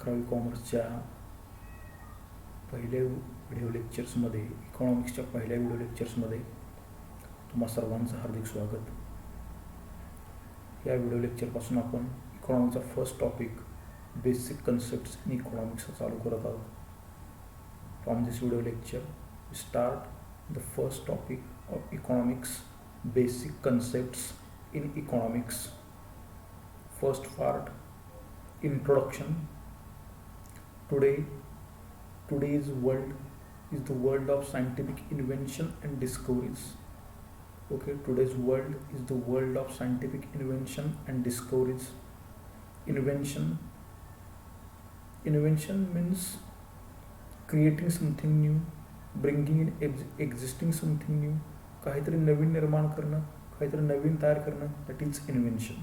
11वी कॉमर्सच्या पहिल्या व्हिडिओ लेक्चर्समध्ये इकॉनॉमिक्सच्या पहिल्या व्हिडिओ लेक्चर्समध्ये तुम्हा सर्वांचं हार्दिक स्वागत. या व्हिडिओ लेक्चरपासून आपण इकॉनॉमिक्सचा first topic basic concepts in economics चालू करत आहोत. From this video lecture we start the first topic of economics basic concepts in economics. First part introduction. Today's world is the world of scientific invention and discoveries. Okay, today's world is the world of scientific invention and discoveries. Invention means creating something new, bringing in existing something new. काहीतरी नवीन निर्माण करणं, काहीतरी नवीन तयार करणं, that is invention.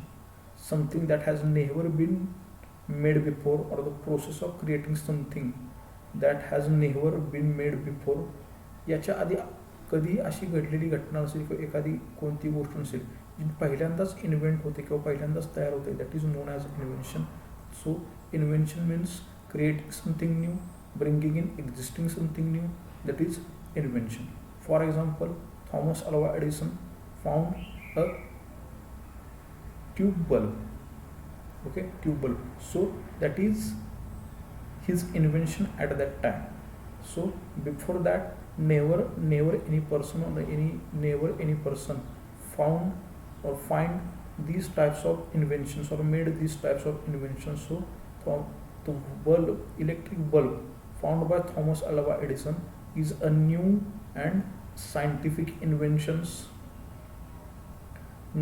Something that has never been made before, or the process of creating something that has never been made before. याच्या आधी कधी अशी घडलेली घटना नसेल किंवा एखादी कोणती गोष्ट नसेल जी पहिल्यांदाच इन्व्हेंट होते किंवा पहिल्यांदाच तयार होते. That is known as invention. So invention means creating something new, bringing in existing something new, that is invention. For example, Thomas Alva Edison found a tube bulb. Okay, tube bulb. So that is his invention at that time. So before that, never any person never any person found or find these types of inventions or made these types of inventions. So from the bulb, electric bulb found by Thomas Alva Edison is a new and scientific inventions.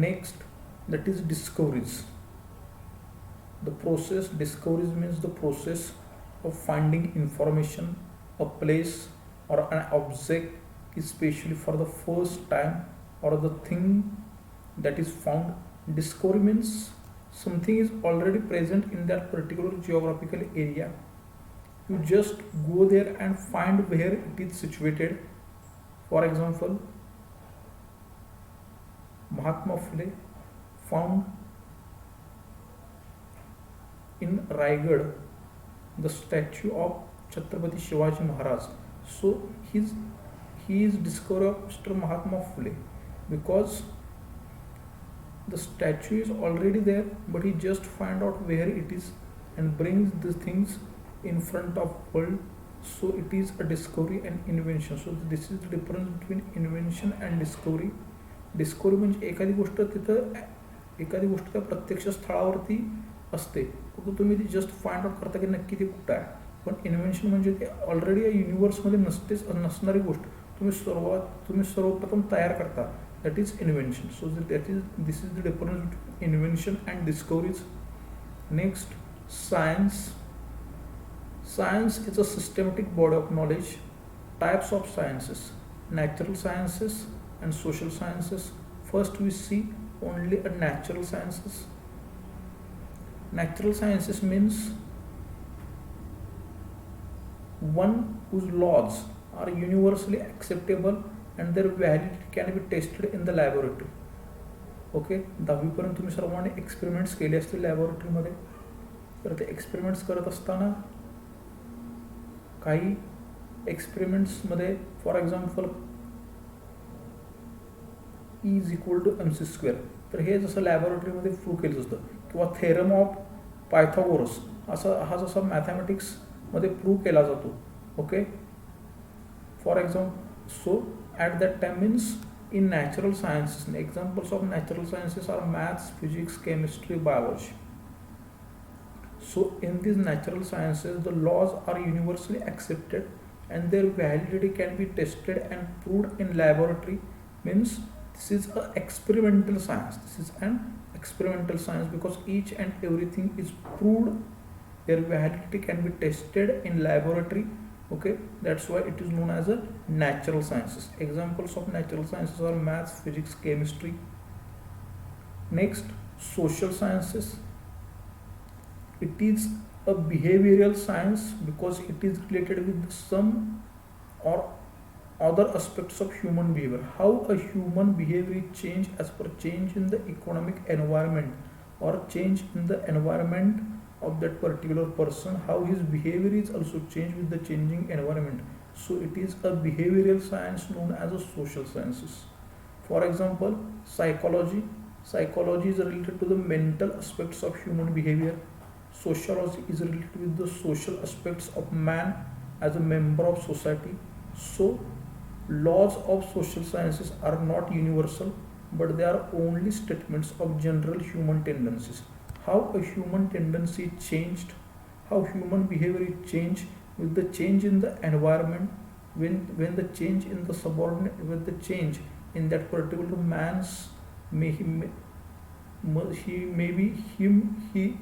Next, that is discoveries. The process, discoveries means the process of finding information, a place or an object, especially for the first time, or the thing that is found. Discovery means something is already present in that particular geographical area. You just go there and find where it is situated. For example, Mahatma Phule found in Raigad the statue of Chhatrapati Shivaji Maharaj. So he is discovery of Mr. Mahatma Phule because the statue is already there, but he just find out where it is and brings the things in front of world. So it is a discovery and invention. So this is the difference between invention and discovery. Discovery म्हणजे एखादी गोष्ट त्या प्रत्यक्ष स्थळावरती असते, फक्त तुम्ही ती just find out करता की नक्की ते कुठं आहे. पण इन्व्हेन्शन म्हणजे ते ऑलरेडी या युनिवर्समध्ये नसणारी गोष्ट तुम्ही सर्वप्रथम तयार करता. That is invention. So this is the difference between invention and discoveries. Next, science is a systematic body of knowledge. Types of sciences: natural sciences and social sciences. First we see only a natural sciences. Natural sciences means one whose laws are universally acceptable and their validity can be tested in the laboratory. Okay, 10वी पर्यंत तुम्ही सर्वांनी experiments केले असतील लॅबोरेटरीमध्ये. तर ते experiments करत असताना काही एक्सपेरिमेंट्समध्ये फॉर एक्झाम्पल E=mc², तर हे जसं लॅबोरेटरीमध्ये प्रूव्ह केलं असतं, किंवा थेरम ऑफ पायथागोरस हा जसा मॅथमॅटिक्समध्ये प्रूव्ह केला जातो. Okay, for example, so at that time means in natural sciences, examples of natural sciences are maths, physics, chemistry, biology. So in these natural sciences, the laws are universally accepted and their validity can be tested and proved in laboratory. Means this is an experimental science. This is an experimental science because each and everything is proved. Their validity can be tested in laboratory. Okay, that's why it is known as a natural sciences. Examples of natural sciences are maths, physics, chemistry. Next, social sciences. It is a behavioral science because it is related with some or other aspects of human behavior. How a human behavior change as per change in the economic environment or change in the environment of that particular person, how his behavior is also changed with the changing environment. So it is a behavioral science known as a social sciences. For example, psychology. Psychology is related to the mental aspects of human behavior. Sociology is related with the social aspects of man as a member of society. So laws of social sciences are not universal, but they are only statements of general human tendencies. How a human tendency changed, how human behavior is changed with the change in the environment, when the change in the subordinate, with the change in that particular man's, may he, he maybe him, he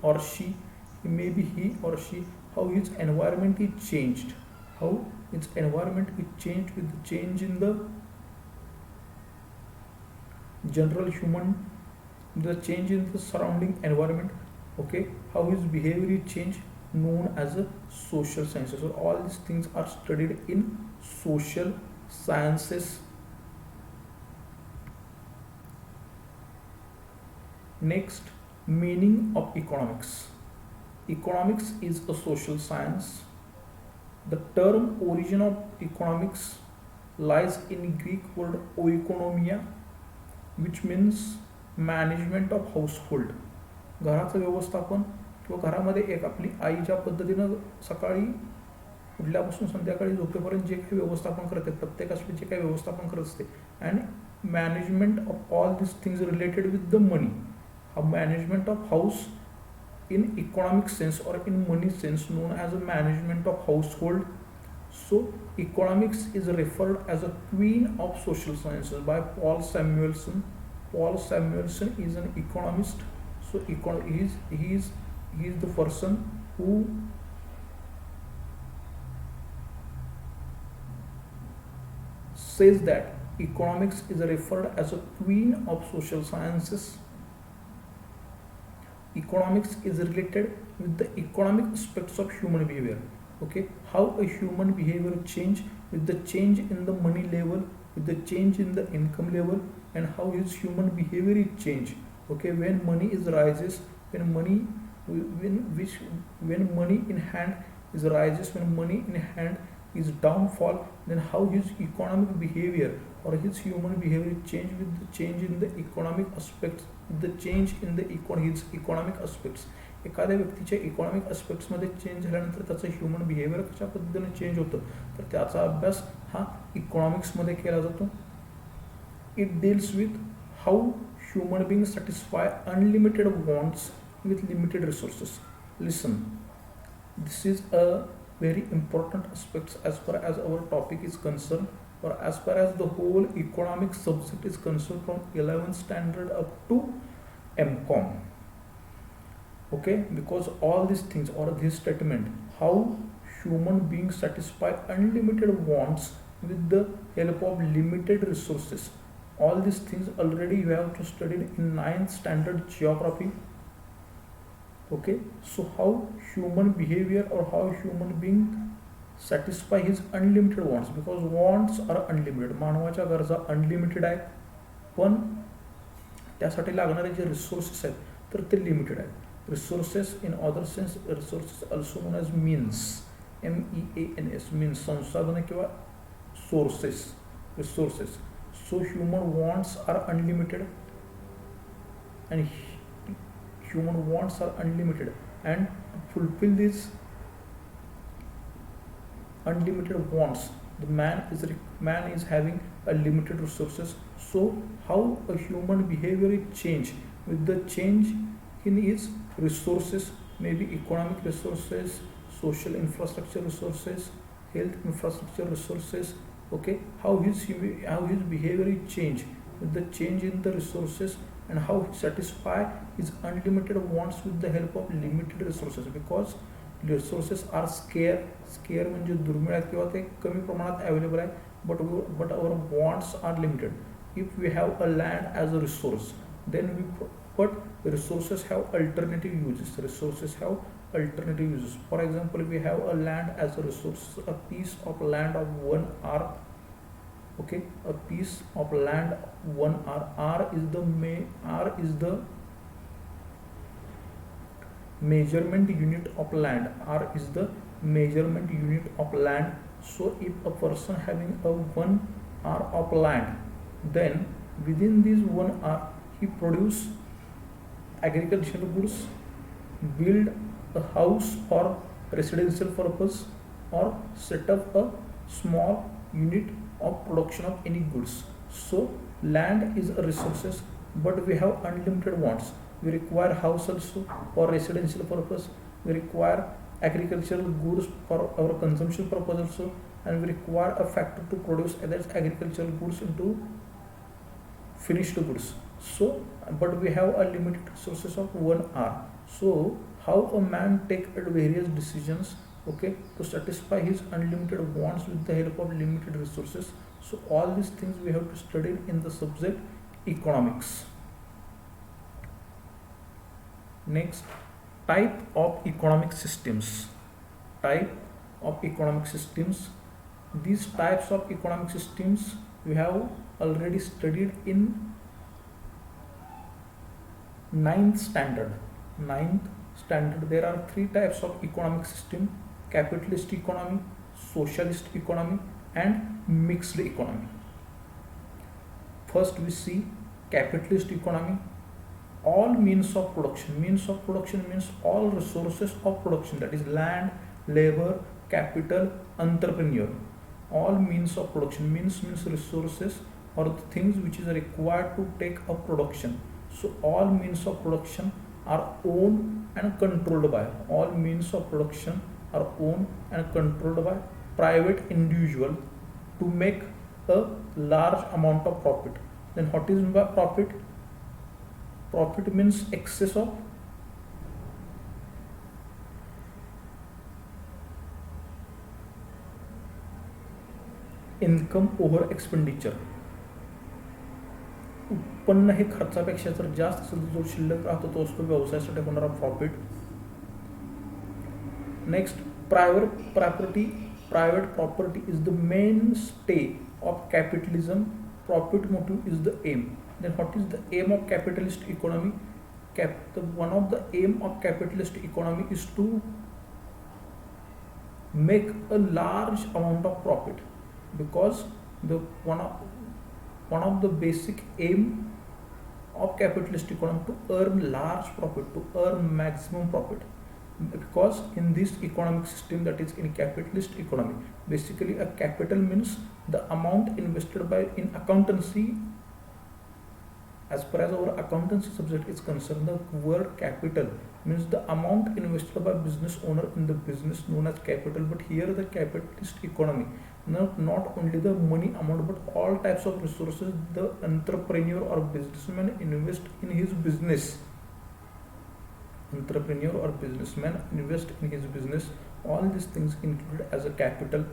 or she, maybe he or she, how his environment is changed, how its environment is changed with the change in the general human, the change in the surrounding environment. Okay, how his behavior is changed, known as a social sciences. So all these things are studied in social sciences. Next, meaning of economics. Economics is a social science. The term origin of economics lies in Greek word oikonomia, which means management of household. घराचं व्यवस्थापन किंवा घरामध्ये एक आपली आई ज्या पद्धतीनं सकाळी उठल्यापासून संध्याकाळी झोपेपर्यंत जे काही व्यवस्थापन करते, प्रत्येकासाठी जे काही व्यवस्थापन करत असते, and management of all this things related with the money. हा management of house in economic sense or in money sense known as a management of household. So economics is referred as a queen of social sciences by Paul Samuelson. Paul Samuelson is an economist. So he is the person who says that economics is referred as a queen of social sciences. Economics is related with the economic aspects of human behavior. Okay, how a human behavior change with the change in the money level, with the change in the income level, and how his human behavior is change. Okay, when money is rises, when money in hand is rises, when money in hand is downfall, then how his economic behavior or his human behavior change with the change in the economic aspects, the change in the his economic aspects. एखाद्या व्यक्तीच्या economic ॲस्पेक्ट्समध्ये change झाल्यानंतर त्याचं human behaviour कशा पद्धतीने change होतं, तर त्याचा अभ्यास हा इकॉनॉमिक्समध्ये केला जातो. It deals with how human being satisfy unlimited wants with limited resources. Listen, this is a very important aspects as far as our topic is concerned or as far as the whole economic subject is concerned from 11th standard up to MCom. Okay, because all these things or this statement, how human beings satisfy unlimited wants with the help of limited resources, all these things already you have to study in 9th standard geography. Okay, so how human behavior or how human being satisfy his unlimited wants, because wants are unlimited. मानवाच्या गरजा unlimited आहेत, पण त्यासाठी लागणारे जे resources आहेत तर ते limited आहेत. Resources in other sense, resources also known as means, MEANS, means संसाधने किंवा sources, resources. So human wants are unlimited and human wants are unlimited, and to fulfill these unlimited wants, the man is having a limited resources. So how a human behavior is changed with the change in his resources, maybe economic resources, social infrastructure resources, health infrastructure resources. Okay, how his behavior is changed with the change in the resources, and how he satisfy his unlimited wants with the help of limited resources, because resources are scarce म्हणजे दुर्मिळ आहेत किंवा ते कमी प्रमाणात available आहे, but our wants are limited. If we have a land as a resource, then but resources have alternative uses. For example, if we have a land as a resource, a piece of land of 1 R. Okay, a piece of land 1 R. R is the measurement unit of land. R is the measurement unit of land. So if a person having a 1 R of land, then within this 1 R he produce agricultural goods, build a house for residential purpose, or set up a small unit of production of any goods. So land is a resources, but we have unlimited wants. We require house also for residential purpose. We require agricultural goods for our consumption purpose also, and we require a factory to produce other agricultural goods into finished goods. So, but we have a limited resources of 1 R. So, how a man take various decisions, okay, to satisfy his unlimited wants with the help of limited resources. So, all these things we have to study in the subject economics. Next, type of economic systems. Type of economic systems. These types of economic systems we have already studied in 9th standard. 9th standard, there are 3 types of economic system: capitalist economy, socialist economy, and mixed economy. First we see capitalist economy. All means of production means all resources of production, that is land, labor, capital, entrepreneur. All means of production means resources or the things which is required to take up production. So all means of production are owned and controlled by, all means of production are owned and controlled by private individual to make a large amount of profit. Then what is by profit? Profit means excess of income over expenditure. उत्पन्न हे खर्चापेक्षा जर जास्त असेल जो शिल्लक राहतो तो असतो व्यवसायासाठी होणारा profit. Next, private property is the main stay of capitalism. Profit motive is the aim. Then what is the aim of capitalist economy? One of the aim of capitalist economy is to make a large amount of profit, because the one of the basic aim of capitalist economy to earn large profit, to earn maximum profit. Because in this economic system, that is in capitalist economy, basically a capital means the amount invested by in accountancy. As far as our accountancy subject is concerned, the word capital means the amount invested by business owner in the business known as capital. But here the capitalist economy, not only the money amount but all types of resources the entrepreneur or businessman invest in his business. Entrepreneur or businessman invest in his business. All these things included as a capital.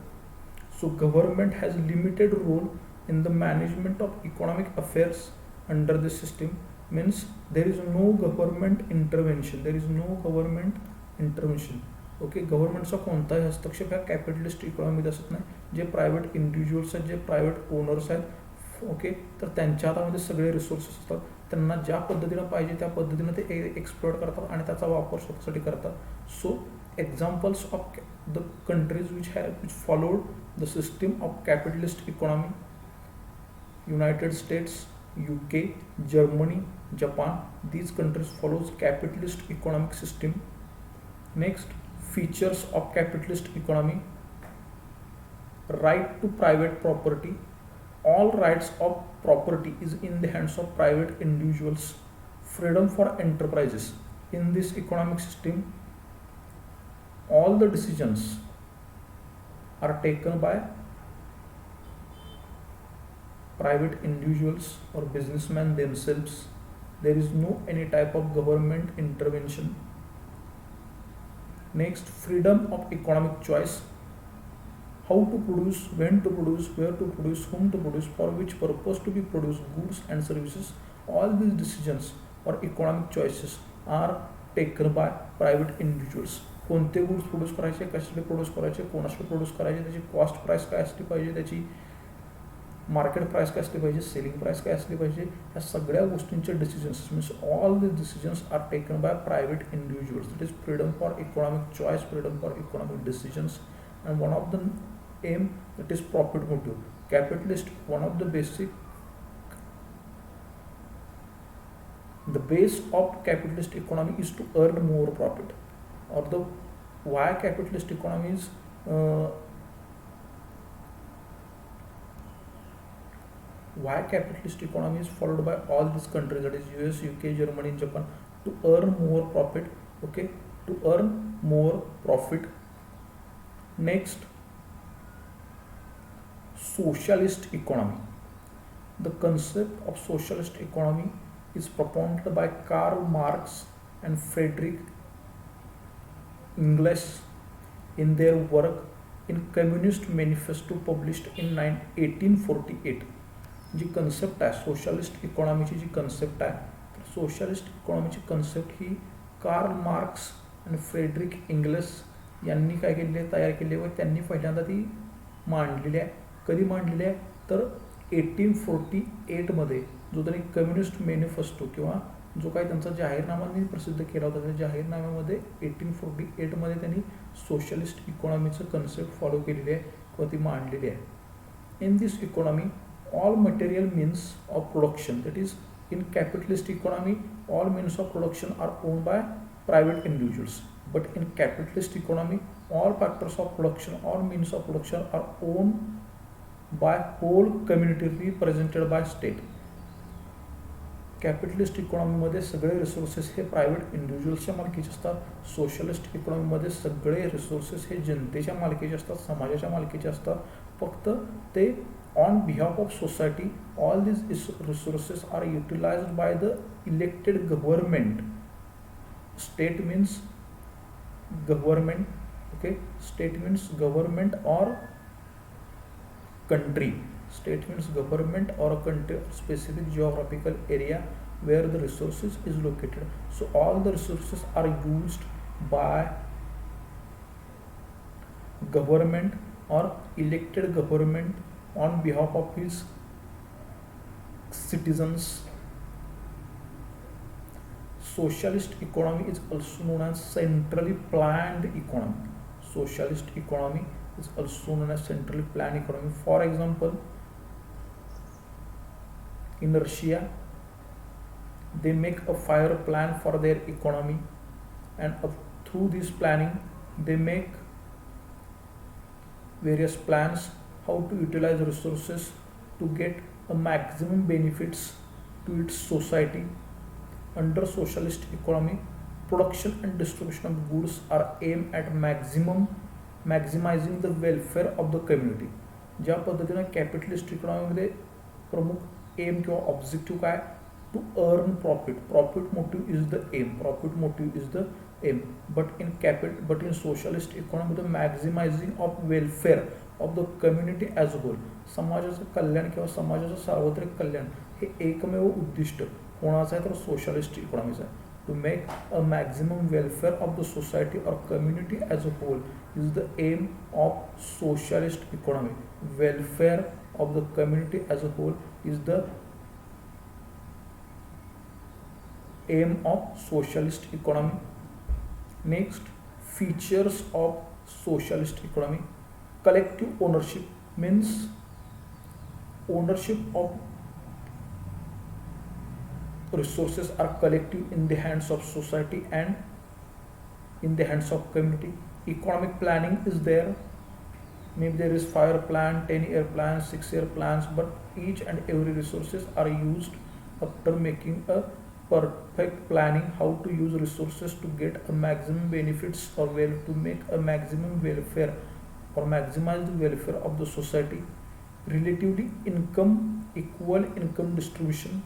So government has limited role in the management of economic affairs under this system. Means there is no government intervention. Okay, गव्हर्नमेंटचा कोणताही हस्तक्षेप ह्या capitalist इकॉनॉमीत असत नाही. जे private individuals आहेत, जे private owners आहेत, okay, तर त्यांच्या हातामध्ये सगळे रिसोर्सेस असतात. त्यांना ज्या पद्धतीनं पाहिजे त्या पद्धतीनं ते एक्सप्लोर करतात आणि त्याचा वापर स्वतःसाठी करतात. So examples of the countries which followed the system of capitalist economy: United States, UK, Germany, Japan. These countries follows capitalist economic system. Next, features of capitalist economy: right to private property. All rights of property is in the hands of private individuals. Freedom for enterprises. In this economic system, all the decisions are taken by private individuals or businessmen themselves. There is no any type of government intervention. Next, freedom of economic choice: how to produce, when to produce, where to produce, whom to produce, for which purpose to be produced, goods and services. All these decisions or economic choices are taken by private individuals. कोणते goods produce करायचे, कशासाठी produce करायचे, कोणासाठी produce करायचे, त्याची cost price काय असली पाहिजे, त्याची मार्केट प्राइस काय असली पाहिजे, सेलिंग प्राइस काय असली पाहिजे, ह्या सगळ्या गोष्टींचे decisions means all the decisions are taken by private individuals. It is freedom for economic choice, freedom for economic decisions, and one of the aim that is profit motive. Capitalist, one of the base of capitalist economy is to earn more profit, or the why capitalist economy is why capitalist economy is followed by all these countries, that is US, UK, Germany, Japan, to earn more profit. Okay, to earn more profit. Next, socialist economy. The concept of socialist economy is propounded by Karl Marx and Friedrich Engels in their work in Communist Manifesto published in 1848. जी concept आहे socialist इकॉनॉमीची, जी concept आहे socialist इकॉनॉमीची concept ही Karl Marx आणि Friedrich Engels यांनी काय केलेली आहे, तयार केली व त्यांनी पहिल्यांदा ती मांडलेली आहे. कधी मांडलेली आहे तर 1848मध्ये जो त्यांनी कम्युनिस्ट मॅनिफेस्टो किंवा जो काही त्यांचा जाहीरनामा प्रसिद्ध केला होता, त्या जाहीरनाम्यामध्ये 1848मध्ये त्यांनी सोशलिस्ट इकॉनॉमीचं कन्सेप्ट फॉलो केलेली आहे किंवा ती मांडलेली आहे. In this economy all material means of production, that is in capitalist economy all means of production are owned by private individuals, but in capitalist economy all factors of production, all means of production are owned by whole community represented by state. Capitalist इकॉनॉमीमध्ये सगळे resources हे private इंडिव्हिज्युअल्सच्या मालकीचे असतात. Socialist इकॉनॉमीमध्ये सगळे resources हे जनतेच्या मालकीचे असतात, समाजाच्या मालकीचे असतात. फक्त ते on behalf of society, all these resources are utilized by the elected government. State means government, okay, state means government or country. State means government or a country, specific geographical area where the resources is located. So all the resources are used by government or elected government on behalf of his citizens. Socialist economy is also known as centrally planned economy. Socialist economy is also known as centrally planned economy. For example, in Russia, they make a 5-year plan for their economy, and through this planning, they make various plans how to utilize resources to get a maximum benefits to its society. Under socialist economy, production and distribution of goods are aimed at maximizing the welfare of the community. ज्या पद्धतीने capitalist इकॉनॉमीमध्ये प्रमुख M किंवा objective काय, to earn profit. Profit motive is the aim, profit motive is the aim. But in socialist economy the maximising of welfare of the community as a whole. समाजाचं कल्याण किंवा समाजाचं सार्वत्रिक कल्याण हे एकमेव उद्दिष्ट कोणाचं आहे तर सोशलिस्ट इकॉनॉमीचं आहे. To make a maximum welfare of the society और community as a whole is the aim of socialist economy. Welfare of the community as a whole is the aim of socialist economy. Next, features of socialist economy. Collective ownership means ownership of resources are collective in the hands of society and in the hands of community. Economic planning is there. Maybe there is 5-year plan, 10-year plan, 6-year plans, but each and every resources are used after making a perfect planning how to use resources to get a maximum benefits or to make a maximum welfare or maximize the welfare of the society. Relatively equal income distribution,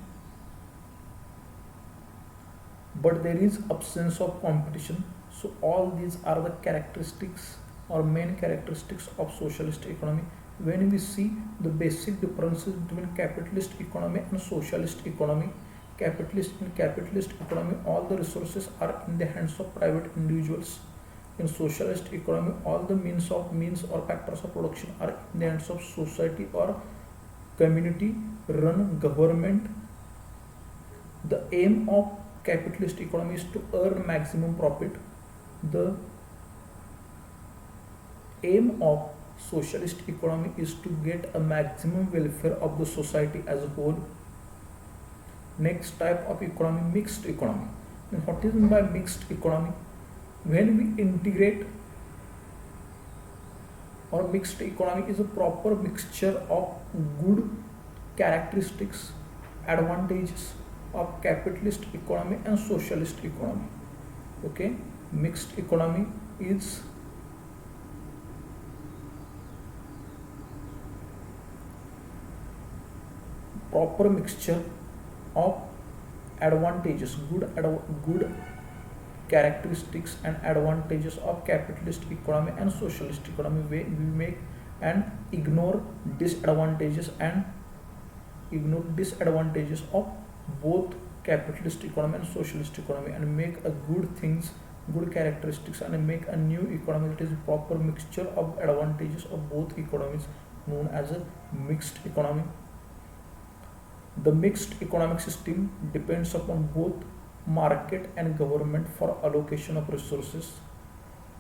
but there is absence of competition. So all these are the characteristics or main characteristics of socialist economy. When we see the basic differences between capitalist economy and socialist economy, in capitalist economy all the resources are in the hands of private individuals. In socialist economy all the means or factors of production are in the hands of society or community run government. The aim of capitalist economy is to earn maximum profit. The aim of socialist economy is to get a maximum welfare of the society as a whole. Next type of economy, mixed economy. And what is meant by mixed economy? When we integrate, or mixed economy is a proper mixture of good characteristics, advantages of capitalist economy and socialist economy. Okay, mixed economy is proper mixture of advantages, good characteristics and advantages of capitalist economy and socialist economy. We make and ignore disadvantages of both capitalist economy and socialist economy, and make a good characteristics, and make a new economy that is a proper mixture of advantages of both economies, known as a mixed economy. The mixed economic system depends upon both market and government for allocation of resources.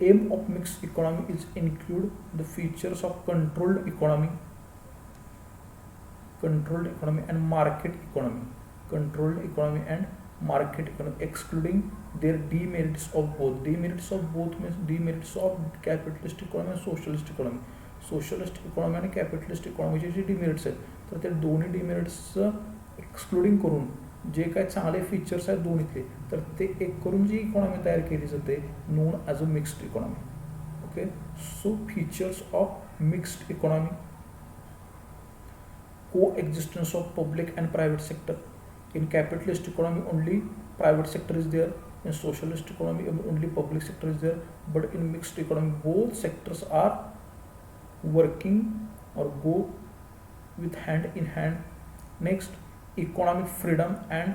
Aim of mixed economy is include the features of controlled economy and market economy, excluding their demerits of both. Demerits of both means demerits of capitalist economy and socialist economy. Socialist economy आणि capitalist इकॉनॉमीचे जे demerits आहेत तर ते दोन्ही डिमेरिट्सचं excluding करून जे काय चांगले features आहेत दोन्हीतले तर ते एक करून जी इकॉनॉमी तयार केली जाते known as a mixed economy. Okay, so features of mixed economy: coexistence of public and private sector. In capitalist economy only private sector is there, in socialist economy only public sector is there, but in mixed economy both sectors are working or go with hand in hand. Next, economic freedom and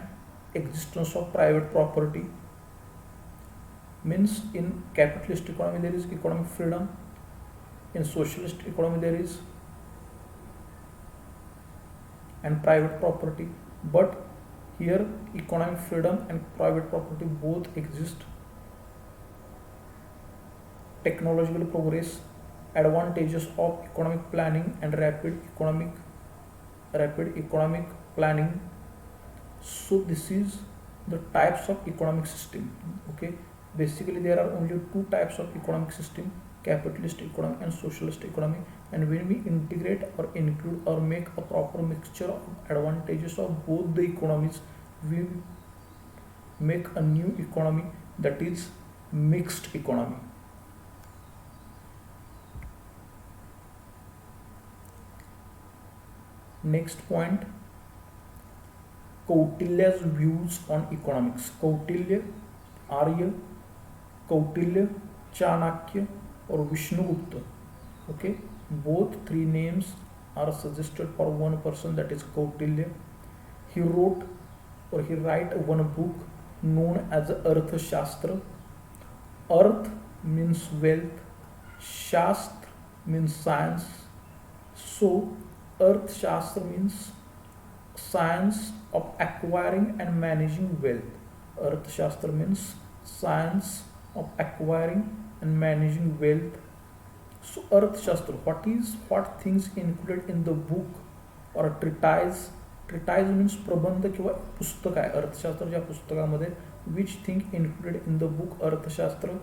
existence of private property. Means in capitalist economy there is economic freedom, in socialist economy there is and private property, but here economic freedom and private property both exist. Technological progress, advantages of economic planning and rapid economic planning. So this is the types of economic system. Okay, basically there are only two types of economic system: capitalist economy and socialist economy. And when we integrate or include or make a proper mixture of advantages of both the economies, we make a new economy, that is mixed economy. Next point, Kautilya's views on economics. Kautilya, Arya, Kautilya, Chanakya or Vishnugupta. Okay, both three names are suggested for one person, that is Kautilya. He wrote or he write one book known as Arthashastra. Arth means wealth, Shastra means science. So Arthashastra means science of acquiring and managing wealth. Arthashastra means science of acquiring and managing wealth. So Arthashastra, what things included in the book or a treatise. Treatise means प्रबंध किंवा पुस्तक आहे अर्थशास्त्राच्या पुस्तकामध्ये. Which thing included in the book Arthashastra?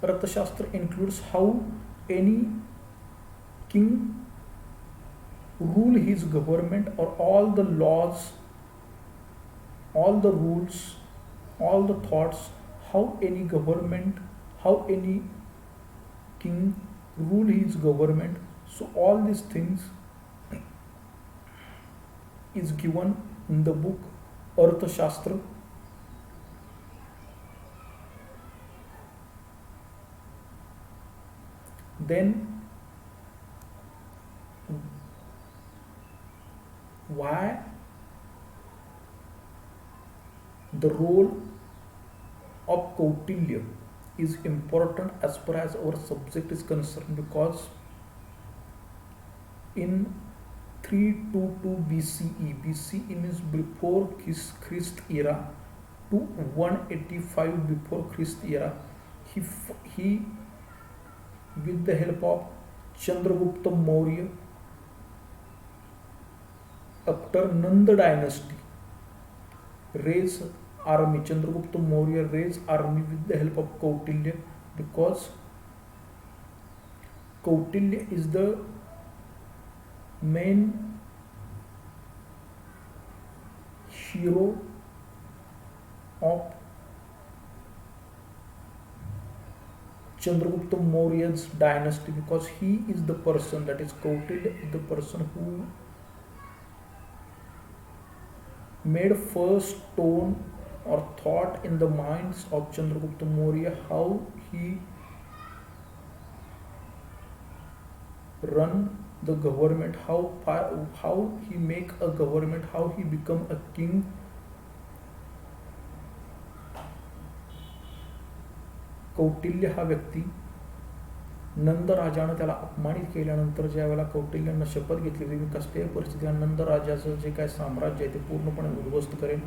Arthashastra includes how any king rule his government, or all the laws, all the rules, all the thoughts, how any government, how any king rule his government. So all these things is given in the book Arthashastra. Then why the role of Kautilya is important as far as our subject is concerned? Because in 322 BCE. BCE means before Christ era to 185 before Christ era. He with the help of Chandragupta Maurya after Nanda dynasty raised army. Chandragupta Maurya raised army with the help of Kautilya, because Kautilya is the main hero of Chandragupta Maurya's dynasty, because he is the person, that is Kautilya is the person who made first stone or thought in the minds of Chandragupta Maurya how he run the government, how he make a government, how he become a king. Kautilya हा व्यक्ती नंद राजानं त्याला अपमानित केल्यानंतर ज्या वेळेला कौटिल्यानं शपथ घेतली की मी कसल्याही परिस्थितीला नंद राजाचं जे काय साम्राज्य आहे ते पूर्णपणे उद्ध्वस्त करेन,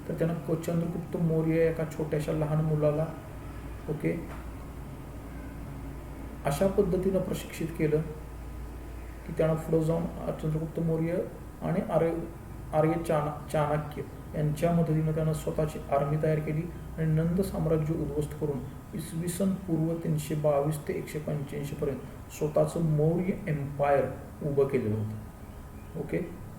तर त्यानं चंद्रगुप्त मौर्य एका छोट्याशा लहान मुलाला ओके अशा पद्धतीनं प्रशिक्षित केलं की त्यानं पुढे जाऊन चंद्रगुप्त मौर्य आणि आर्य चाणक्य यांच्या मदतीनं त्यानं स्वतःची आर्मी तयार केली आणि नंद साम्राज्य उद्ध्वस्त करून इसवी सन पूर्व 322 ते 185 पर्यंत स्वतःचं मौर्य एम्पायर उभं केलेलं होतं. ओके,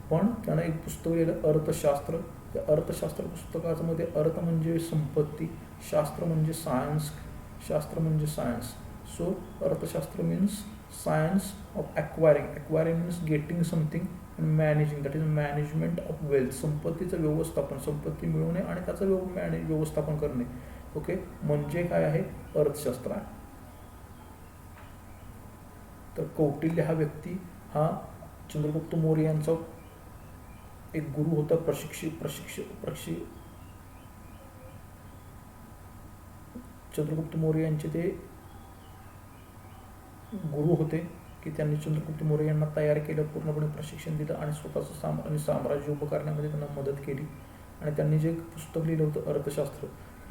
पण त्यानं एक पुस्तक लिहिलं अर्थशास्त्र. त्या अर्थशास्त्र पुस्तकाचं मध्ये अर्थ म्हणजे संपत्ती, शास्त्र म्हणजे सायन्स, शास्त्र म्हणजे सायन्स. सो अर्थशास्त्र means science of acquiring means getting something, and managing, that is management of wealth, संपत्तीचं व्यवस्थापन, संपत्ती मिळवणे आणि त्याचं व्यवस्थापन करणे. ओके, म्हणजे काय आहे अर्थशास्त्र आहे. तर कौटिल्य हा व्यक्ती हा चंद्रगुप्त मौर्य यांचा एक गुरु होता, चंद्रगुप्त मौर्य यांचे ते गुरु होते की त्यांनी चंद्रगुप्त मौर्य यांना तयार केलं, पूर्णपणे प्रशिक्षण दिलं आणि स्वतःचं साम्राज्य उभं करण्यामध्ये त्यांना मदत केली. आणि त्यांनी जे पुस्तक लिहिलं होतं अर्थशास्त्र,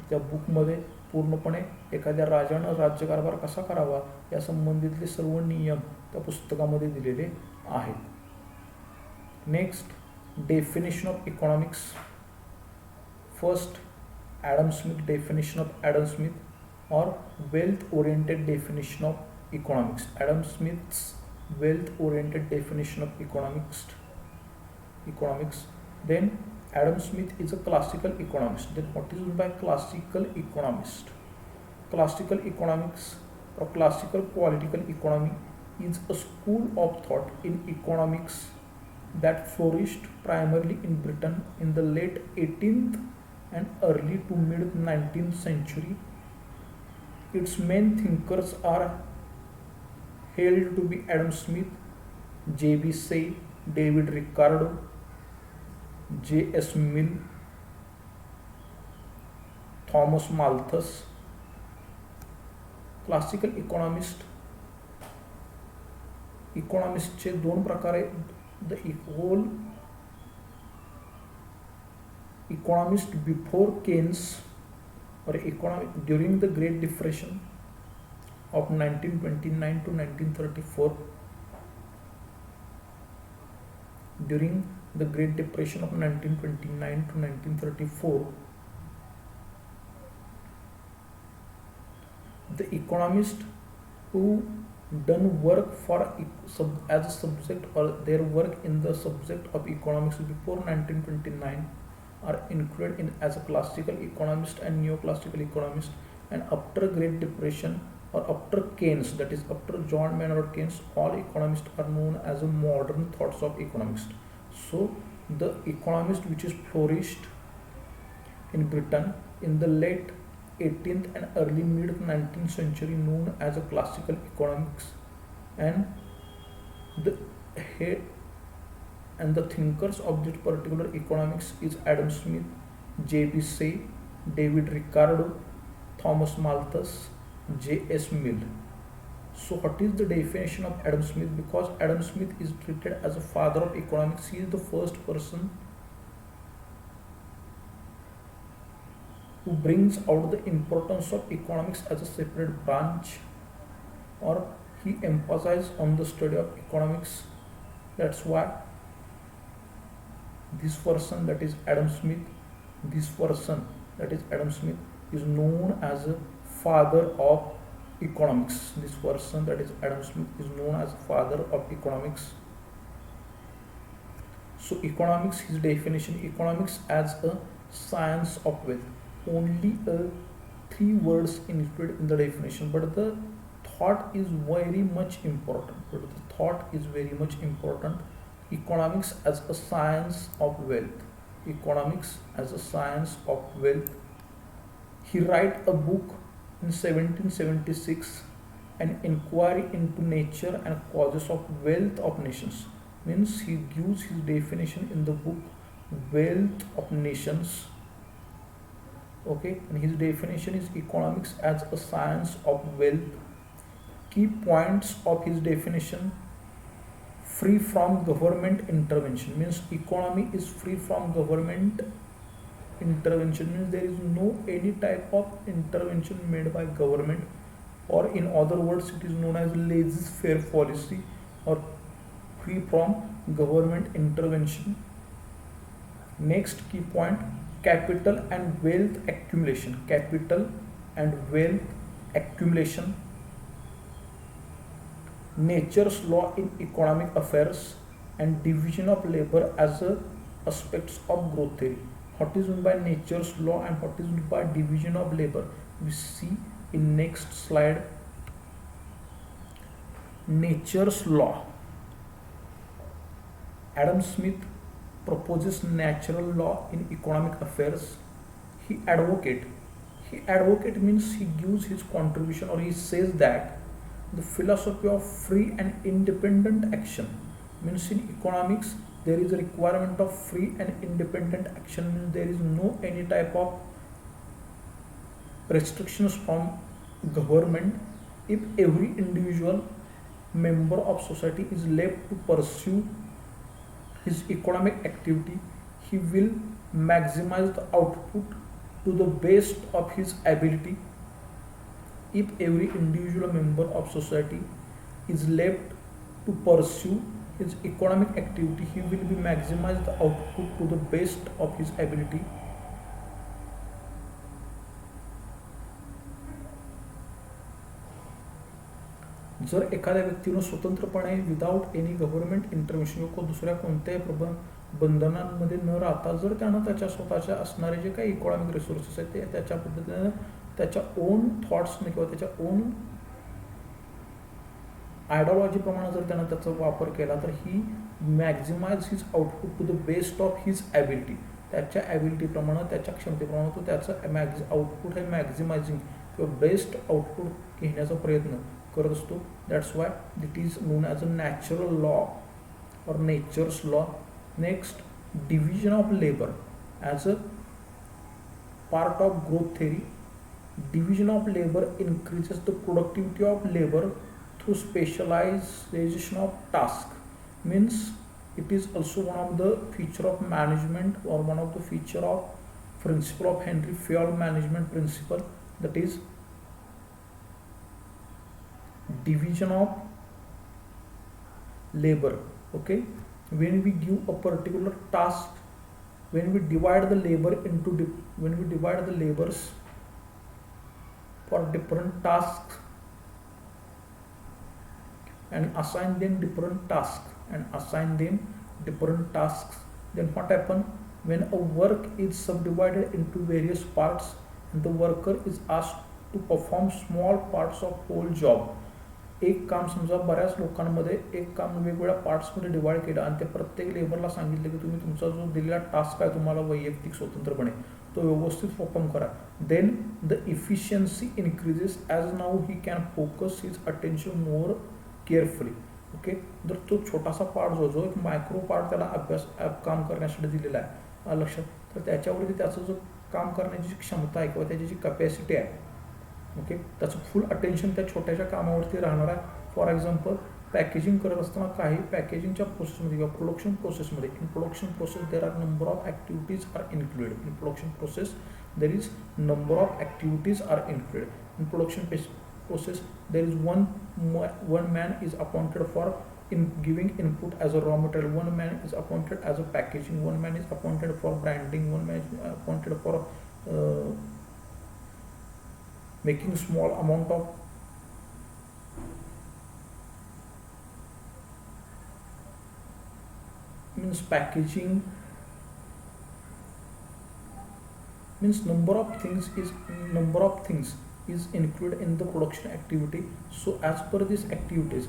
त्या बुकमध्ये पूर्णपणे एखाद्या राजानं राज्यकारभार कसा करावा या संबंधितले सर्व नियम त्या पुस्तकामध्ये दिलेले आहेत. Next, definition of economics. First, Adam Smith definition of Adam Smith और wealth oriented definition of economics. Adam Smith's wealth oriented definition of economics. Then Adam Smith is a classical economist. Then what is meant by classical economist? Classical economics or classical political economy is a school of thought in economics that flourished primarily in Britain in the late 18th and early to mid 19th century. Its main thinkers are held to be Adam Smith, J.B. Say, David Ricardo, J.S. Mill, Thomas Malthus. Classical इकॉनॉमिस्टचे दोन प्रकार आहेत. The whole economist before Keynes और economic during the great depression of 1929 to 1934. During the Great Depression of 1929 to 1934, the economists who done work for as a subject or their work in the subject of economics before 1929 are included in as a classical economist and neoclassical economist. And after Great Depression or after Keynes, that is after John Maynard Keynes, all economists are known as a modern thoughts of economists. So the economist which is flourished in Britain in the late 18th and early mid 19th century known as a classical economics, and the head and the thinkers of this particular economics is Adam Smith, J.B. Say, David Ricardo, Thomas Malthus, J.S. Mill. So what is the definition of Adam Smith? Because Adam Smith is treated as a father of economics. He is the first person who brings out the importance of economics as a separate branch, or he emphasizes on the study of economics. That's why this person, that is Adam Smith, this person, that is Adam Smith, is known as a father of economics. This person, that is Adam Smith, is known as father of economics. So economics, his definition: economics as a science of wealth. Only 3 words included in the definition, but the thought is very much important. Economics as a science of wealth. Economics as a science of wealth. He wrote a book in 1776, An Inquiry into Nature and Causes of Wealth of Nations. Means he gives his definition in the book Wealth of Nations. Okay, and his definition is economics as a science of wealth. Key points of his definition: free from government intervention. Means economy is free from government intervention. Means there is no any type of intervention made by government, or in other words it is known as laissez-faire policy, or free from government intervention. Next key point: capital and wealth accumulation. Capital and wealth accumulation. Nature's law in economic affairs, and division of labor as aspects of growth theory. What is meant by nature's law and what is meant by division of labor, we see in next slide. Nature's law. Adam Smith proposes natural law in economic affairs. He advocate means he gives his contribution, or he says that the philosophy of free and independent action. Means in economics there is a requirement of free and independent action. Means there is no any type of restrictions from government. If every individual member of society is left to pursue his economic activity, he will maximize the output to the best of his ability. If every individual member of society is left to pursue his economic activity, he will be maximize the output to the best of his ability. जर एखाद्या व्यक्तीने स्वतंत्रपणे without any government intervention किंवा दुसऱ्या कोणत्याही बंधनांमध्ये न राहता जर त्यानं त्याच्या स्वतःच्या असणारे जे काही इकॉनॉमिक रिसोर्सेस आहेत ते त्याच्या पद्धतीने त्याच्या ओन थॉट्सने किंवा त्याच्या ओन आयडिओलॉजीप्रमाणे जर त्यानं त्याचा वापर केला तर ही maximise his output to the best of his ability. त्याच्या ॲबिलिटीप्रमाणे त्याच्या क्षमतेप्रमाणे तो त्याचं आउटपुट हे मॅक्झिमायझिंग किंवा बेस्ट आउटपुट घेण्याचा प्रयत्न करत असतो. That's why it is known as a natural law और nature's law. Next, division of labour as a part of growth theory. Division of labor increases the productivity of labor through specialization of task. Means it is also one of the feature of management, or one of the feature of principle of Henry Fayol management principle, that is division of labor. Okay, when we give a particular task, when we divide the labor into when we divide the labors for different tasks and assign them different tasks, then what happen? When a work is subdivided into various parts and the worker is asked to perform small parts of whole job. एक काम समजा बऱ्याच लोकांमध्ये एक काम वेगवेगळ्या पार्ट्समध्ये divide केलं आणि ते प्रत्येक लेबरला सांगितलं की तुम्ही तुमचा जो दिलेला टास्क आहे तुम्हाला वैयक्तिक स्वतंत्रपणे तो व्यवस्थित परफॉर्म करा. Then the efficiency increases as now he can focus his attention more carefully. Okay, जर तो छोटासा पार्ट जो एक मायक्रो पार्ट त्याला काम करण्यासाठी दिलेला आहे लक्षात, तर त्याच्यावरती त्याचं जो काम करण्याची क्षमता आहे किंवा त्याची जी कॅपॅसिटी आहे ओके, त्याचं फुल अटेन्शन त्या छोट्याशा कामावरती राहणार आहे. फॉर एक्झाम्पल पॅकेजिंग करत असताना काही पॅकेजिंगच्या प्रोसेसमध्ये किंवा प्रोडक्शन प्रोसेसमध्ये, in production process there are number of activities are included. In production process there is number of activities are included. In production process there is one man is appointed for in giving input as a raw material, one man is appointed as a packaging, one man is appointed for branding, one man is appointed for making small amount of means packaging, means number of things is included in the production activity. So as per these activities,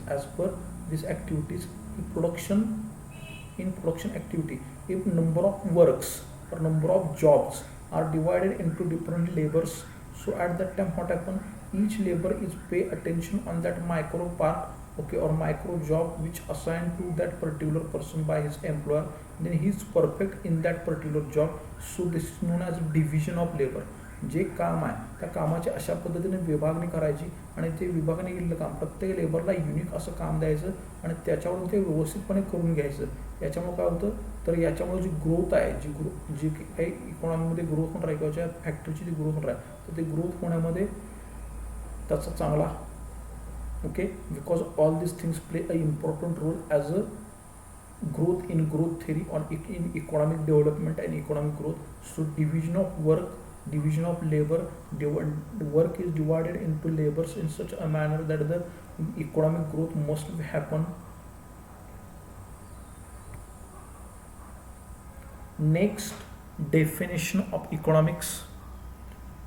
in production activity, if number of works or number of jobs are divided into different labors, so at that time what happen, each labor is pay attention on that micro part, okay, or micro job which assigned to that particular person by his employer, then he is perfect in that particular job. So this is known as division of labor. जे काम आहे त्या कामाची अशा पद्धतीने विभागणी करायची आणि ते विभागणी केलेलं काम प्रत्येक लेबरला युनिक असं काम द्यायचं आणि त्याच्यावरून ते व्यवस्थितपणे करून घ्यायचं. याच्यामुळे काय होतं, तर याच्यामुळे जी ग्रोथ आहे, जी काही इकॉनॉमीमध्ये ग्रोथ होणार आहे किंवा ज्या फॅक्टरीची जी ग्रोथ होणार आहे तर ते ग्रोथ होण्यामध्ये त्याचा चांगला, okay, because all this things play a important role as a growth in growth theory on in economic development and economic growth. So division of work, division of labor, the work is divided into labors in such a manner that the economic growth must happen. Next, definition of economics.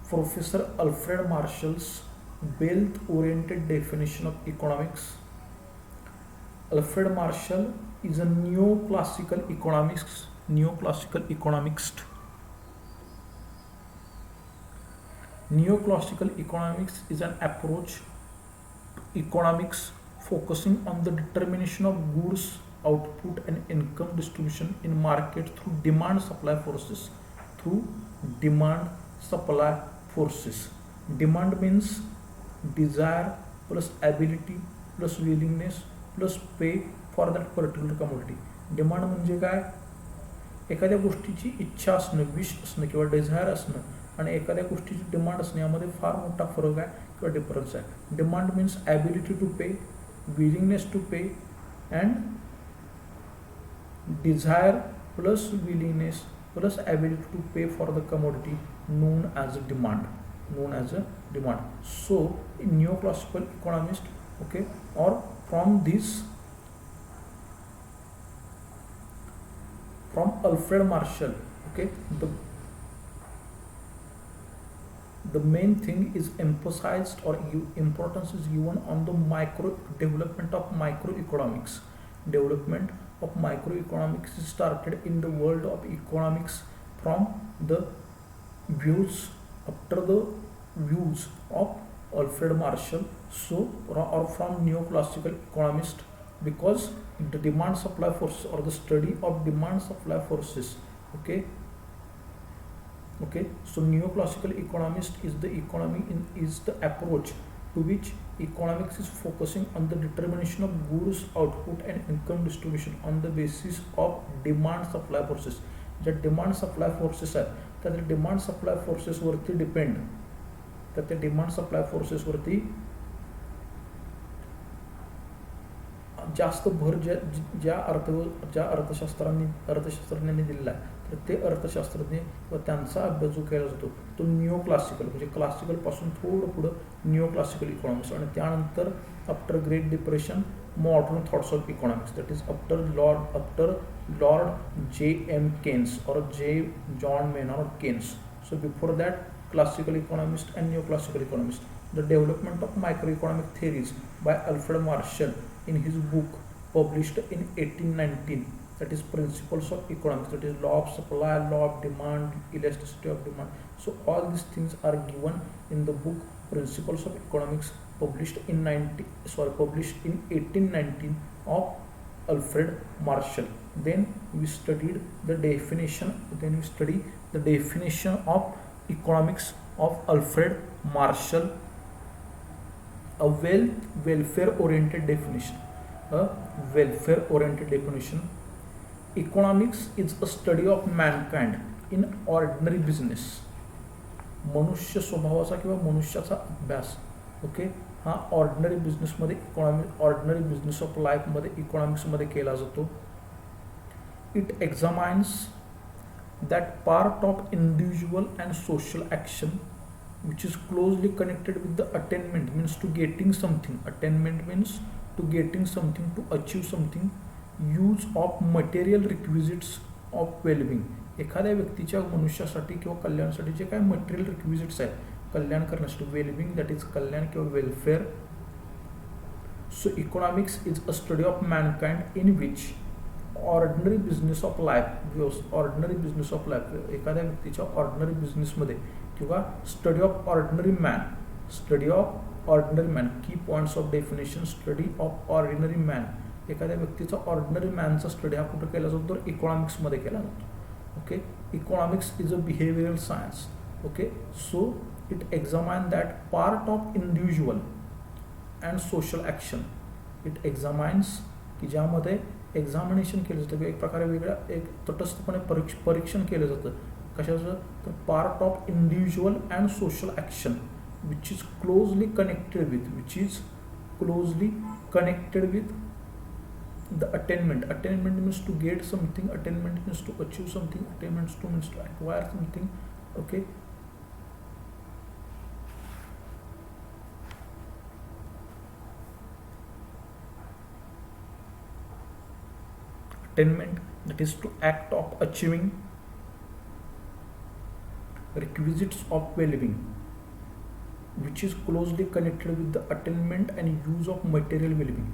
Professor Alfred Marshall's wealth oriented definition of economics. Alfred Marshall is a neoclassical economist. Neoclassical economics is an approach to economics focusing on the determination of goods output and income distribution in market through demand supply forces. Demand means desire plus ability plus willingness plus pay for that particular commodity. Demand म्हणजे काय, एखाद्या गोष्टीची इच्छा असणं, wish असणं किंवा desire असणं आणि एखाद्या गोष्टीची डिमांड असणं यामध्ये फार मोठा फरक आहे किंवा डिफरन्स आहे. Demand means ability to pay, willingness to pay and desire plus willingness plus ability to pay for the commodity known as a demand. So in neoclassical economist, okay, or from Alfred Marshall, okay, the main thing is emphasized or importance is given on the development of microeconomics. Development of microeconomics is started in the world of economics from the views of Alfred Marshall, so or from neoclassical economist, because the demand supply forces or the study of demand supply forces, okay, so neoclassical economist is the approach to which economics is focusing on the determination of goods output and income distribution on the basis of demand supply forces. ज्या demand supply forces आहेत त्या demand supply फोर्सेसवरती depend, तर त्या demand supply फोर्सेसवरती जास्त भर ज्या अर्थशास्त्रज्ञांनी दिलेला आहे तर ते अर्थशास्त्रज्ञ व त्यांचा अभ्यास जो केला जातो तो निओक्लासिकल म्हणजे क्लासिकलपासून थोडं पुढं निओक्लासिकल इकॉनॉमिक्स आणि त्यानंतर after great depression modern thoughts of economics, that is after Lord J.M. Keynes or John Maynard Keynes. So before that, classical economist and neoclassical economist. The development of microeconomic theories by Alfred Marshall in his book published in 1819, that is Principles of Economics, that is law of supply, law of demand, elasticity of demand. So all these things are given in the book Principles of Economics published in 1819 of Alfred Marshall. Then we study the definition of economics of Alfred Marshall. A welfare oriented definition. A welfare oriented definition. Economics is a study of mankind in ordinary business. मनुष्य स्वभावाचा किंवा मनुष्याचा अभ्यास. Okay, हा ordinary बिझनेसमध्ये ordinary business of लाईफमध्ये इकॉनॉमिक्समध्ये केला जातो. It examines that part of individual and social action which is closely connected with the attainment, means to getting something. Attainment means to getting something, to achieve something. Use of material requisites of well-being. एखाद्या व्यक्तीच्या मनुष्यासाठी किंवा कल्याणासाठी जे काय material requisites आहेत कल्याण करण्यासाठी, wellbeing that is कल्याण किंवा welfare. So economics is a study of mankind in which ordinary business of life, ordinary business of life एखाद्या व्यक्तीच्या ऑर्डिनरी बिझनेसमध्ये किंवा study of ordinary man, study of ordinary man. Key points of definition. Study of ordinary man, एखाद्या व्यक्तीचा ordinary मॅनचा study हा कुठं केला जातो तर इकॉनॉमिक्समध्ये केला जातो. Okay, economics is a behavioural science. Okay, so it examine that part of individual and social action. It examines की ज्यामध्ये एक्झामिनेशन केलं जातं किंवा एक प्रकारे वेगळ्या एक तटस्थपणे परीक्षण केलं जातं. कशाचं तर part of individual and social action which is closely connected with the attainment. Attainment means to get something, attainment means to achieve something, attainment means to acquire something. Okay, attainment that is to act of achieving requisites of well-being which is closely connected with the attainment and use of material well-being.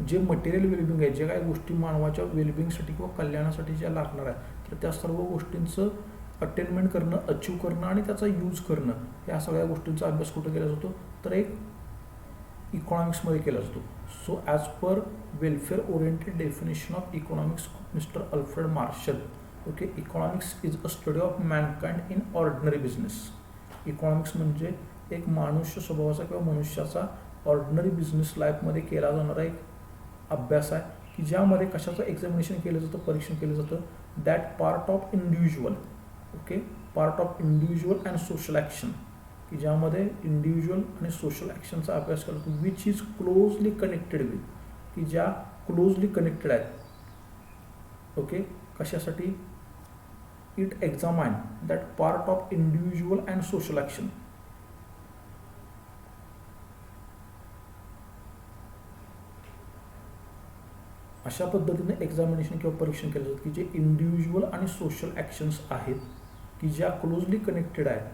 J material wellbeing आहे, जे काही गोष्टी मानवाच्या वेलबिंगसाठी किंवा कल्याणासाठी ज्या लागणार आहे तर त्या सर्व गोष्टींचं अटेनमेंट करणं, अचीव करणं आणि त्याचा यूज करणं, या सगळ्या गोष्टींचा अभ्यास कुठं केला जातो तर एक इकॉनॉमिक्समध्ये केला जातो. So as per welfare oriented definition of economics of mister Alfred martial. Okay, economics is a study of mankind in ordinary business. Economics म्हणजे एक मनुष्य स्वभावाचा किंवा मनुष्याचा ऑर्डिनरी बिझनेस लाईफमध्ये केला जाणारा एक अभ्यास आहे की ज्यामध्ये कशाचं एक्झामिनेशन केलं जातं, परीक्षण केलं जातं. That part of individual. Okay, part of individual and social action की ज्यामध्ये इंडिव्हिज्युअल आणि सोशल ॲक्शनचा अभ्यास केला जातो. Which is closely connected with, की ज्या क्लोजली कनेक्टेड आहेत. ओके, कशासाठी. It examine that part of individual and social action. अशा पद्धतीने एक्झामिनेशन किंवा परीक्षण केलं जातं की जे इंडिव्हिज्युअल आणि सोशल ॲक्शन्स आहेत की ज्या क्लोजली कनेक्टेड आहेत.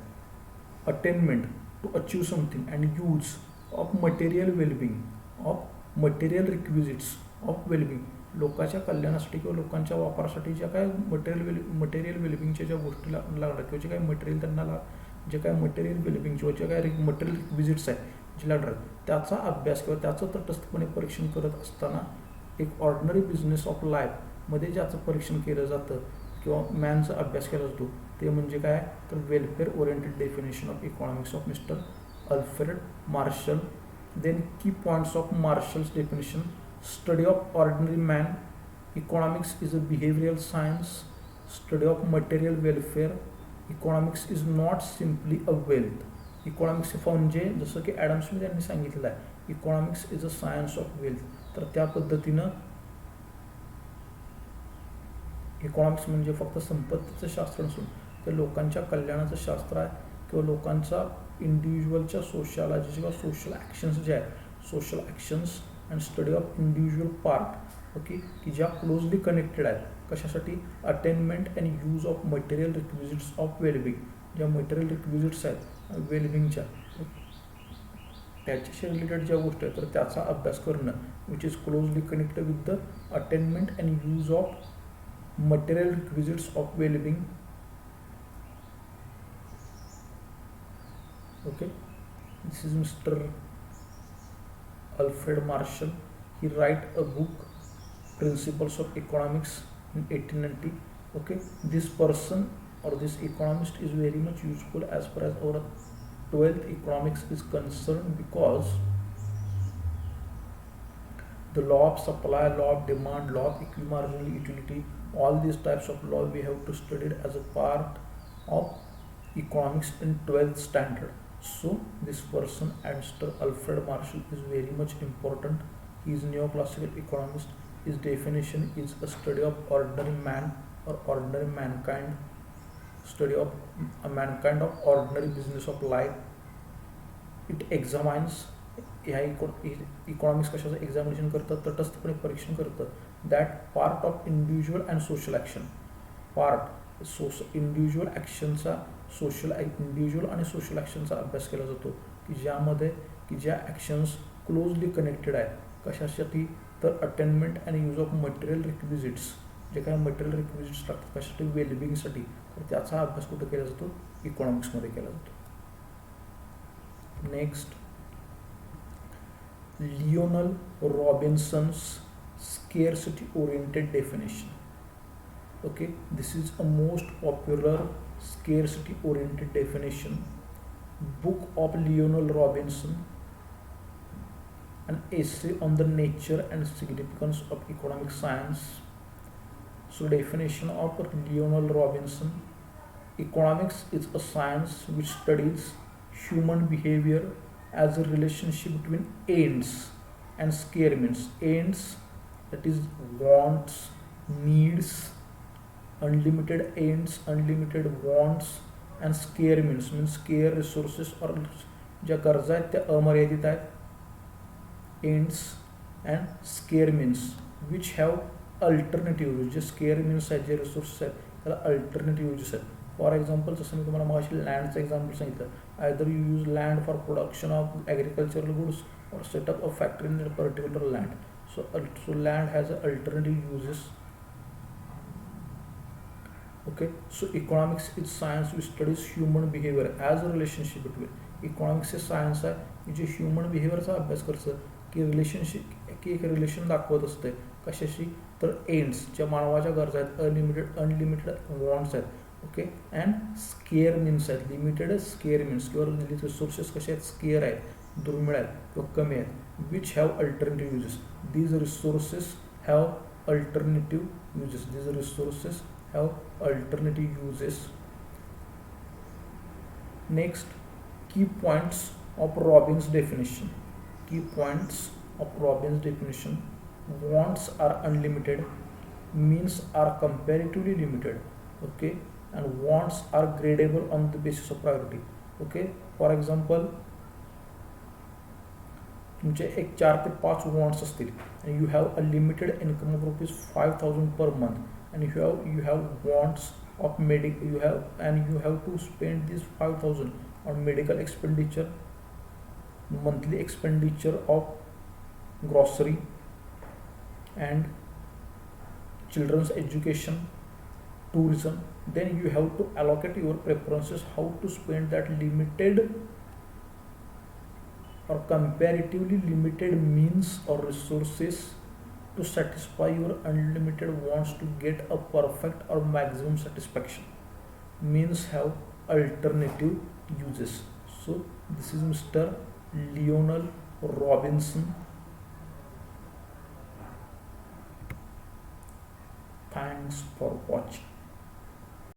Attainment to achieve something and use of material wellbeing, of material requisites of wellbeing. लोकांच्या कल्याणासाठी किंवा लोकांच्या वापरासाठी ज्या काय मटेरियल वेलबिंगच्या ज्या गोष्टी लागतात किंवा जे काही मटेरियल त्यांना जे काय मटेरियल वेलबिंग किंवा जे काय मटेरियल रिक्विजिट्स आहेत जे लागतात त्याचा अभ्यास किंवा त्याचं तटस्थपणे परीक्षण करत असताना एक ऑर्डिनरी बिझनेस ऑफ लाईफमध्ये ज्याचं परीक्षण केलं जातं किंवा मॅनचा अभ्यास केला जातो ते म्हणजे काय तर welfare oriented definition of economics of mister Alfred Marshall. Then key points of Marshall's definition. Study of ordinary man. Economics is a behavioural science. Study of material welfare. Economics is not simply a wealth. Economics म्हणजे जसं की Adam Smith यांनी सांगितलेलं आहे economics is a science of wealth. तर त्या पद्धतीनं economics म्हणजे फक्त संपत्तीचं शास्त्र नसून ते लोकांच्या कल्याणाचं शास्त्र आहे किंवा लोकांचा इंडिव्हिज्युअलच्या सोशलॉजी किंवा सोशल ॲक्शन्स जे आहेत social actions and study of individual part. Okay, की ज्या क्लोजली कनेक्टेड आहेत कशासाठी attainment and use of material requisites of wellbeing. ज्या मटेरियल रिक्विजिट्स आहेत वेलबिंगच्या त्याच्याशी रिलेटेड ज्या गोष्टी आहेत तर त्याचा अभ्यास करणं विच is closely connected with the attainment and use of material requisites of well-being. Okay, this is Mr. Alfred Marshall. He write a book Principles of Economics in 1890. Okay, this person or this economist is very much useful as far as our 12th economics is concerned, because the law of supply, law of demand, law of equimarginal utility, all these types of law we have to study it as a part of economics in 12th standard. So this person, Mr. Alfred Marshall, is very much important. He is neoclassical economist. His definition is a study of ordinary man or ordinary mankind, study of a mankind of ordinary business of life. It examines, ह्या economics कशाचं examination करतं, तटस्थपणे परीक्षण करतं, that part of individual and social action, part individual ॲक्शनचा individual आणि social ॲक्शनचा अभ्यास केला जातो, की ज्यामध्ये की ज्या ॲक्शन्स क्लोजली कनेक्टेड आहेत कशासाठी, तर attainment and use of material requisites, जे काही मटेरियल रिक्विजिट्स लागतात कशासाठी, वेलबिंगसाठी, तर त्याचा अभ्यास कुठं केला जातो, इकॉनॉमिक्समध्ये केला जातो. Next, Lionel Robinson's scarcity oriented definition. Okay, this is a most popular scarcity oriented definition. Book of Lionel Robinson, an essay on the nature and significance of economic science. So definition of Lionel Robinson: economics is a science which studies human behavior as a relationship between ends and scare means. Ends, that is wants, needs, unlimited ends, unlimited wants, and scare means scare resources or ज्या गरजा आहेत त्या अमर्यादित आहेत. ends and scare means which have alternative uses. J scare means आहेत, जे resources आहेत त्याला alternative uses आहेत. फॉर एक्झाम्पल, जसं मी तुम्हाला मगाशी लँडचं एक्झाम्पल सांगितलं, either you use land for production of agricultural goods or set up a factory in a particular land. So land has alternative uses. Okay, so economics is science which studies human behavior as a relationship between. Economics हे science आहे जे human बिहेवियरचा अभ्यास करतं, की relationship की एक relation दाखवत असते कशाशी, तर एंड्स ज्या मानवाच्या गरजा आहेत, अनलिमिटेड वॉन्ट्स आहेत. ओके, अँड स्केअर मीन्स आहेत, लिमिटेड स्केअर मीन्स किंवा रिसोर्सेस कसे आहेत, स्केअर आहेत, दुर्मिळ आहेत किंवा कमी आहेत, which have alternative uses. These resources have alternative uses. These resources have alternative uses. Next, key points of Robbins definition. Key points of Robbins definition: wants are unlimited, means are comparatively limited. Okay, and wants are gradable on the basis of priority. Okay, for example, तुमचे एक 4 ते 5 wants असतील and you have a limited income of ₹5,000 per month and you have wants of you have to spend these 5,000 on medical expenditure, monthly expenditure of grocery and children's education, tourism. Then you have to allocate your preferences how to spend that limited or comparatively limited means or resources to satisfy your unlimited wants to get a perfect or maximum satisfaction. Means have alternative uses. So this is Mr. Lionel Robinson. Thanks for watching.